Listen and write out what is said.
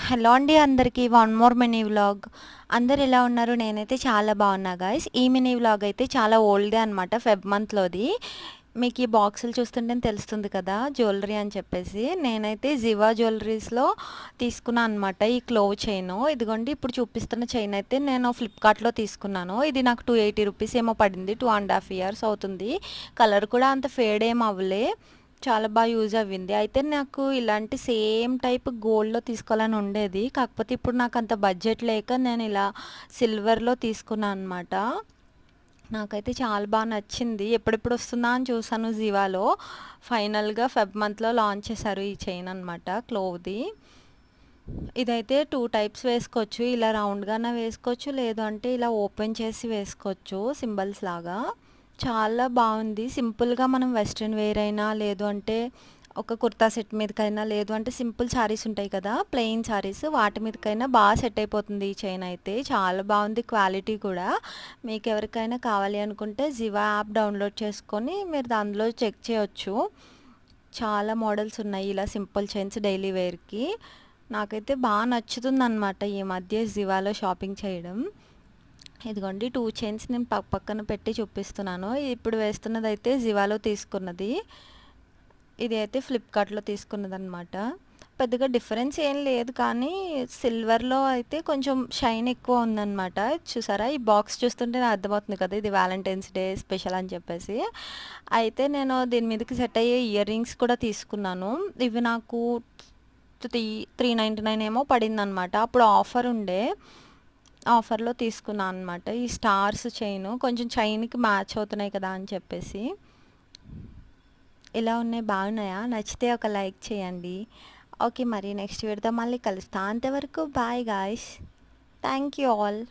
Hello అండి అందరికీ one more mini vlog. అందరు ఎలా ఉన్నారు? నేనైతే చాలా బాగున్నా గాయ్స్. ఈ మినీ వ్లాగ్ అయితే చాలా ఓల్డ్‌దే అనమాట. ఫెబ్ మంత్‌లోది. మీకు ఈ బాక్సులు చూస్తుంటే తెలుస్తుంది కదా! జ్యువెలరీ అని చెప్పేసి. నేనైతే జివా జ్యువెలరీస్‌లో తీసుకున్నా అనమాట ఈ క్లోవ్ చైను. ఇదిగోండి ఇప్పుడు చూపిస్తున్న చైన్ అయితే నేను ఫ్లిప్‌కార్ట్‌లో తీసుకున్నాను. ఇది నాకు రూ. 280 ఏమో పడింది. 2½ ఇయర్స్ అవుతుంది. కలర్ కూడా అంత ఫేడ్ ఏం అవ్వలే. చాలా బాగా యూజ్ అవ్వింది. అయితే నాకు ఇలాంటి సేమ్ టైప్ గోల్డ్‌లో తీసుకోవాలని ఉండేది. కాకపోతే ఇప్పుడు నాకు అంత బడ్జెట్ లేక నేను ఇలా సిల్వర్‌లో తీసుకున్నా అనమాట. నాకైతే చాలా బాగా నచ్చింది. ఎప్పుడెప్పుడు వస్తుందా అని చూసాను జివాలో. ఫైనల్‌గా ఫెబ్ మంత్‌లో లాంచ్ చేశారు ఈ చైన్ అనమాట క్లోవ్‌ది. ఇదైతే 2 టైప్స్ వేసుకోవచ్చు. ఇలా రౌండ్‌గానే వేసుకోవచ్చు. లేదు అంటే ఇలా ఓపెన్ చేసి వేసుకోవచ్చు సింబల్స్ లాగా. చాలా బాగుంది. సింపుల్‌గా మనం వెస్ట్రన్ వేర్ అయినా, లేదు అంటే ఒక కుర్తా సెట్ మీదకైనా, లేదు అంటే సింపుల్ శారీస్ ఉంటాయి కదా! ప్లెయిన్ శారీస్ వాటి మీదకైనా బాగా సెట్ అయిపోతుంది ఈ చైన్ అయితే. చాలా బాగుంది క్వాలిటీ కూడా. మీకు ఎవరికైనా కావాలి అనుకుంటే జివా యాప్ డౌన్లోడ్ చేసుకొని మీరు అందులో చెక్ చేయొచ్చు. చాలా మోడల్స్ ఉన్నాయి ఇలా సింపుల్ చైన్స్ డైలీ వేర్‌కి. నాకైతే బాగా నచ్చుతుందనమాట ఈ మధ్య జివాలో షాపింగ్ చేయడం. ఇదిగోండి 2 చైన్స్ నేను పక్కన పెట్టి చూపిస్తున్నాను. ఇప్పుడు వేస్తున్నదైతే జివాలో తీసుకున్నది. ఇది అయితే ఫ్లిప్‌కార్ట్‌లో తీసుకున్నదనమాట. పెద్దగా డిఫరెన్స్ ఏం లేదు కానీ సిల్వర్‌లో అయితే కొంచెం షైన్ ఎక్కువ ఉందనమాట. చూసారా? ఈ బాక్స్ చూస్తుంటేనే అర్థమవుతుంది కదా! ఇది వాలంటైన్స్ డే స్పెషల్ అని చెప్పేసి. అయితే నేను దీని మీదకి సెట్ అయ్యే ఇయర్ రింగ్స్ కూడా తీసుకున్నాను. ఇవి నాకు 399 ఏమో పడిందనమాట. అప్పుడు ఆఫర్ ఉండే. ఆఫర్‌లో తీసుకున్నా అనమాట. ఈ స్టార్స్ చైను కొంచెం చైన్‌కి మ్యాచ్ అవుతున్నాయి కదా అని చెప్పేసి. ఎలా ఉన్నాయి? బాగున్నాయా? నచ్చితే ఒక లైక్ చేయండి. ఓకే మరి నెక్స్ట్ వీడియోతో మళ్ళీ కలుస్తా. అంతవరకు bye guys. Thank you all.